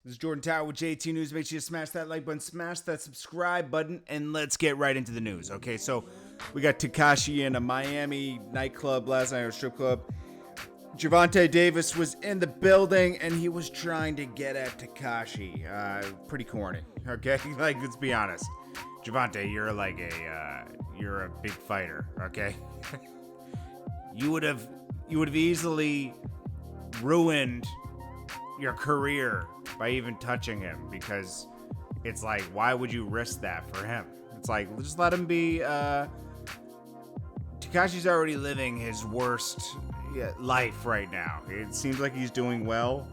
This is Jordan Tower with JT News. Make sure you smash that like button, smash that subscribe button, and let's get right into the news. Okay, so we got Tekashi in a Miami nightclub last night, or strip club. Gervonta Davis was in the building, and he was trying to get at Tekashi. Pretty corny, okay? Like, let's be honest. Gervonta, you're a big fighter, okay? You would have easily ruined your career by even touching him, because it's like, why would you risk that for him? It's like, just let him be. Tekashi's already living his worst life right now. It seems like he's doing well,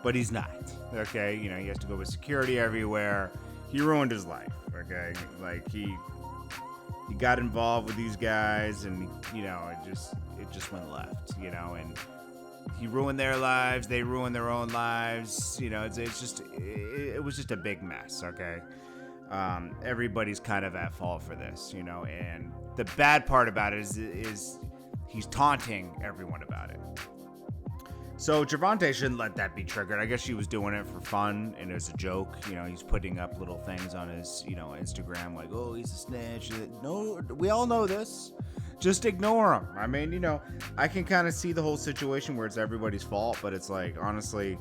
but he's not. Okay, you know, he has to go with security everywhere. He ruined his life. Okay, like he got involved with these guys, and you know, it just went left. You know, and he ruined their lives. They ruined their own lives. You know, it was just a big mess. Okay, everybody's kind of at fault for this. You know, and the bad part about it is he's taunting everyone about it. So Gervonta shouldn't let that be triggered. I guess she was doing it for fun and it was a joke. You know, he's putting up little things on his, Instagram like, oh, he's a snitch. No, we all know this. Just ignore him. I mean, you know, I can kind of see the whole situation where it's everybody's fault, but it's like, honestly,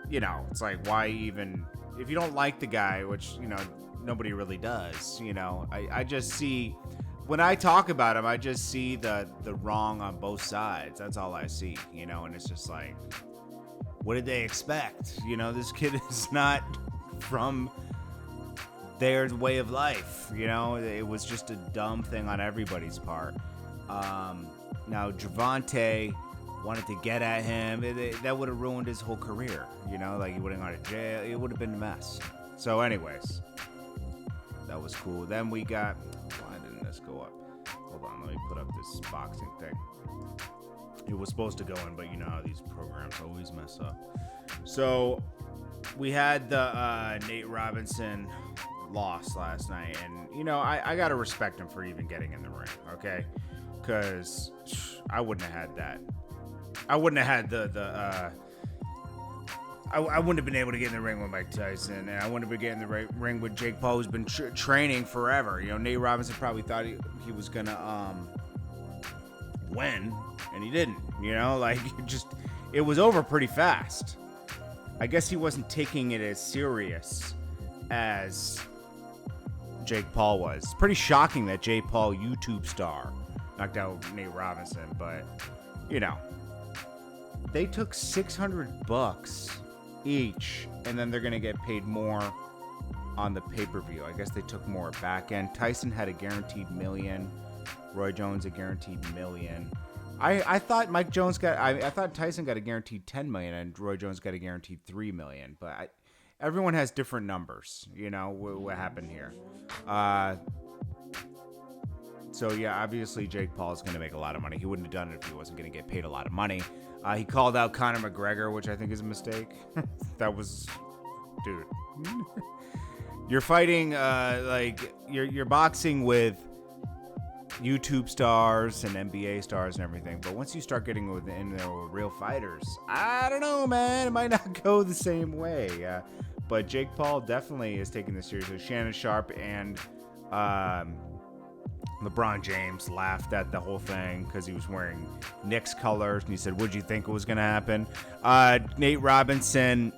you know, it's like, why even, if you don't like the guy, which, you know, nobody really does, you know, I just see, when I talk about him, I just see the wrong on both sides. That's all I see, you know, and it's just like, what did they expect? You know, this kid is not from their way of life, you know? It was just a dumb thing on everybody's part. Now, Gervonta wanted to get at him. That would have ruined his whole career, you know? Like, he would have gone to jail. It would have been a mess. So, anyways, that was cool. Then we got... Let's go up. Hold on, let me put up this boxing thing. It was supposed to go in, but you know how these programs always mess up. So we had the Nate Robinson loss last night, and you know, I gotta respect him for even getting in the ring, okay? Because I wouldn't have had that. I wouldn't have had I wouldn't have been able to get in the ring with Mike Tyson, and I wouldn't have been getting in the ring with Jake Paul, who's been training forever. You know, Nate Robinson probably thought he was gonna win, and he didn't. You know, like it was over pretty fast. I guess he wasn't taking it as serious as Jake Paul was. It's pretty shocking that Jake Paul, YouTube star, knocked out Nate Robinson, but you know, they took $600 each, and then they're gonna get paid more on the pay-per-view. I guess they took more back end. Tyson had a guaranteed $1 million. Roy Jones a guaranteed $1 million. I thought I thought Tyson got a guaranteed $10 million and Roy Jones got a guaranteed $3 million. But everyone has different numbers. You know what happened here. So yeah, obviously Jake Paul is gonna make a lot of money. He wouldn't have done it if he wasn't gonna get paid a lot of money. He called out Conor McGregor, which I think is a mistake. That was, dude. You're fighting, you're boxing with YouTube stars and NBA stars and everything, but once you start getting in there with real fighters, I don't know, man. It might not go the same way. But Jake Paul definitely is taking this seriously. Shannon Sharp and LeBron James laughed at the whole thing because he was wearing Knicks colors, and he said, "What'd you think was gonna happen?" Nate Robinson,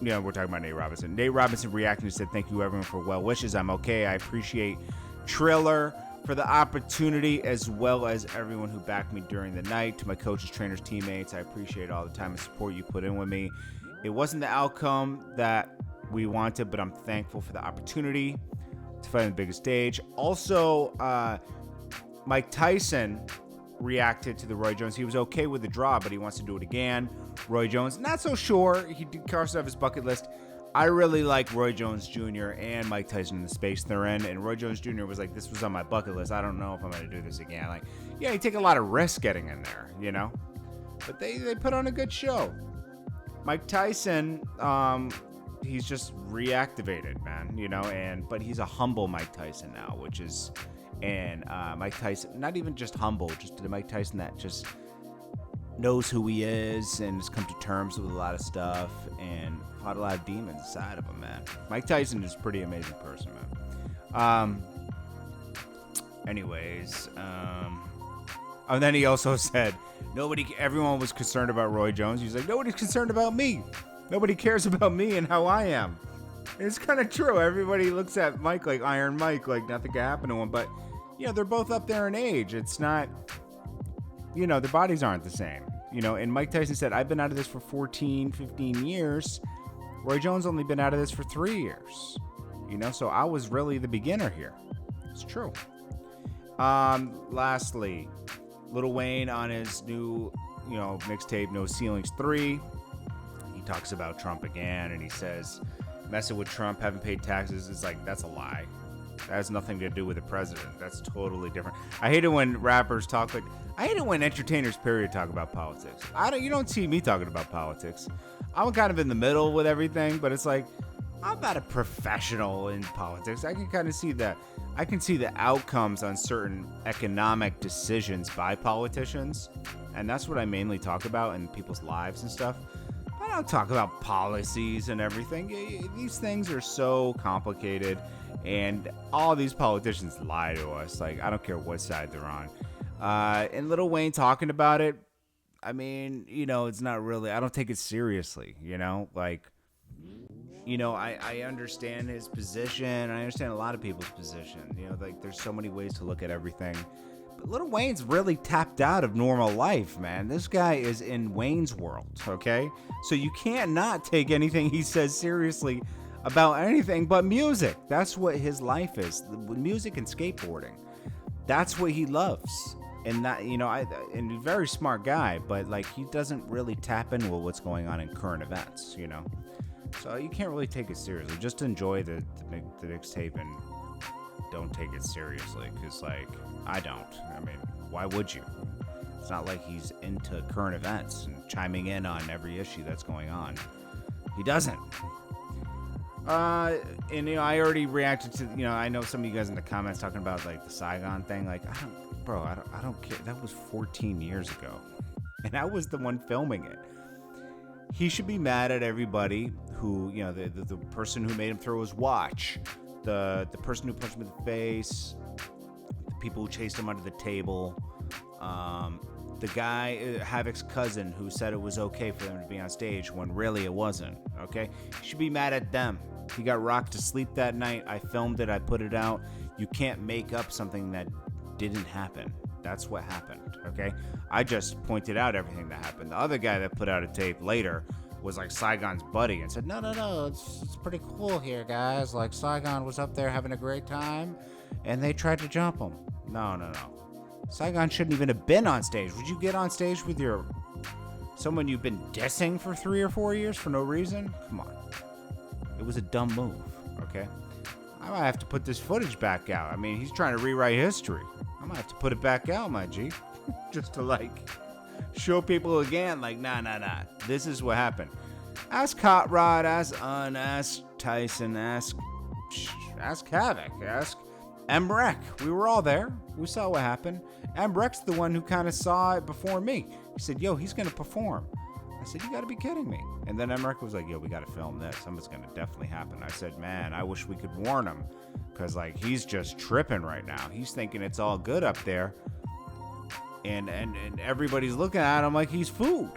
you know, we're talking about Nate Robinson. Nate Robinson reacted and said, "Thank you everyone for well wishes. I'm okay. I appreciate Triller for the opportunity, as well as everyone who backed me during the night. To my coaches, trainers, teammates, I appreciate all the time and support you put in with me. It wasn't the outcome that we wanted, but I'm thankful for the opportunity to fight on the biggest stage." Also, Mike Tyson reacted to the Roy Jones. He was okay with the draw, but he wants to do it again. Roy Jones, not so sure. He did cross off his bucket list. I really like Roy Jones Jr. and Mike Tyson in the space they're in. And Roy Jones Jr. was like, this was on my bucket list. I don't know if I'm going to do this again. Like, yeah, you take a lot of risk getting in there, you know? But they put on a good show. Mike Tyson, he's just reactivated, man, you know, but he's a humble Mike Tyson now, which is, and Mike Tyson, not even just humble, just the Mike Tyson that just knows who he is and has come to terms with a lot of stuff and fought a lot of demons inside of him, man. Mike Tyson is a pretty amazing person, man. Anyways, and then he also said, everyone was concerned about Roy Jones. He's like, nobody's concerned about me. Nobody cares about me and how I am. And it's kind of true. Everybody looks at Mike like Iron Mike, like nothing can happen to him. But, they're both up there in age. It's not, their bodies aren't the same. And Mike Tyson said, I've been out of this for 14, 15 years. Roy Jones only been out of this for 3 years. So I was really the beginner here. It's true. Lastly, Lil Wayne on his new, mixtape, No Ceilings 3. He talks about Trump again, and he says, messing with Trump, haven't paid taxes, is like, that's a lie. That has nothing to do with the president. That's totally different. I hate it when rappers talk, but I hate it when entertainers, period, talk about politics. You don't see me talking about politics. I'm kind of in the middle with everything, but it's like, I'm not a professional in politics. I can kind of see that. I can see the outcomes on certain economic decisions by politicians, and that's what I mainly talk about in people's lives and stuff. I don't talk about policies and everything. These things are so complicated, and all these politicians lie to us. Like, I don't care what side they're on. And Lil Wayne talking about it, I mean, it's not really, I don't take it seriously, I understand his position. I understand a lot of people's position. There's so many ways to look at everything. But Lil Wayne's really tapped out of normal life, man. This guy is in Wayne's world, okay? So you can't not take anything he says seriously about anything but music. That's what his life is. Music and skateboarding. That's what he loves. And that, and he's a very smart guy, but he doesn't really tap into what's going on in current events, So you can't really take it seriously. Just enjoy the mixtape and don't take it seriously. Because, I don't. I mean, why would you? It's not like he's into current events and chiming in on every issue that's going on. He doesn't. And, I already reacted to, I know some of you guys in the comments talking about, the Saigon thing. I don't care. That was 14 years ago. And I was the one filming it. He should be mad at everybody who, the person who made him throw his watch, the person who punched him in the face, the people who chased him under the table, the guy, Havoc's cousin, who said it was okay for them to be on stage when really it wasn't, okay? He should be mad at them. He got rocked to sleep that night. I filmed it. I put it out. You can't make up something that didn't happen. That's what happened, okay? I just pointed out everything that happened. The other guy that put out a tape later was Saigon's buddy and said, no, it's pretty cool here, guys. Saigon was up there having a great time, and they tried to jump him. No. Saigon shouldn't even have been on stage. Would you get on stage with someone you've been dissing for 3 or 4 years for no reason? Come on. It was a dumb move, okay? I might have to put this footage back out. I mean, he's trying to rewrite history. I might have to put it back out, my G. Just to, show people again, nah. This is what happened. Ask Hot Rod, ask Tyson, ask Havoc, ask Emrek. We were all there. We saw what happened. Emrek's the one who kind of saw it before me. He said, yo, he's going to perform. I said, you got to be kidding me. And then Emrek was like, yo, we got to film this. Something's going to definitely happen. I said, man, I wish we could warn him. Because, he's just tripping right now. He's thinking it's all good up there. And everybody's looking at him like he's food.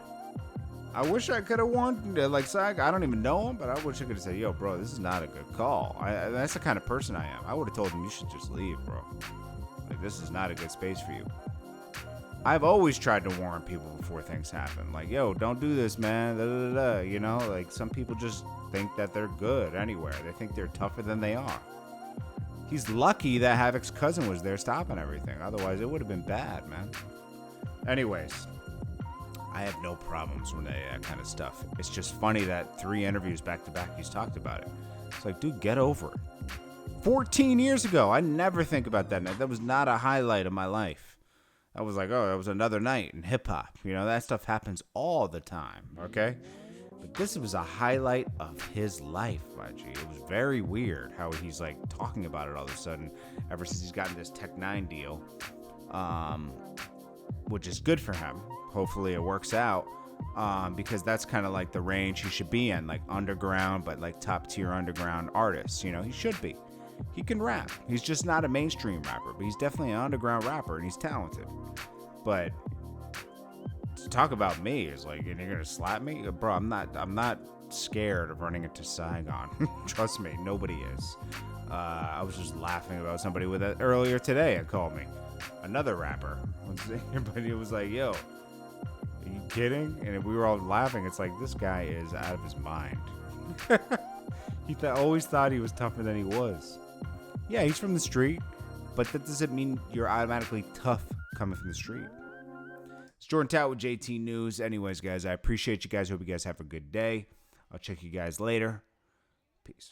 I wish I could have warned him. I don't even know him, but I wish I could have said, yo, bro, this is not a good call. That's the kind of person I am. I would have told him, you should just leave, bro. This is not a good space for you. I've always tried to warn people before things happen. Yo, don't do this, man. Some people just think that they're good anywhere. They think they're tougher than they are. He's lucky that Havoc's cousin was there stopping everything. Otherwise, it would have been bad, man. Anyways, I have no problems with that kind of stuff. It's just funny that 3 interviews back to back he's talked about it. It's dude, get over it. 14 years ago. I never think about that night. That was not a highlight of my life. I was that was another night in hip-hop. That stuff happens all the time, okay? But this was a highlight of his life, my G. It was very weird how he's talking about it all of a sudden ever since he's gotten this Tech 9 deal, which is good for him hopefully it works out. Because that's kind of like the range he should be in, like underground, but like top tier underground artists. You know, he should be. He can rap. He's just not a mainstream rapper, but he's definitely an underground rapper, and he's talented. But to talk about me is like, and you're gonna slap me, bro. I'm not scared of running into Saigon. Trust me, nobody is. I was just laughing about somebody with it earlier today. It called me another rapper, but he was like, "Yo, are you kidding?" And we were all laughing. It's like, this guy is out of his mind. He always thought he was tougher than he was. Yeah, he's from the street, but that doesn't mean you're automatically tough coming from the street. It's Jordan Tower with JT News. Anyways, guys, I appreciate you guys. Hope you guys have a good day. I'll check you guys later. Peace.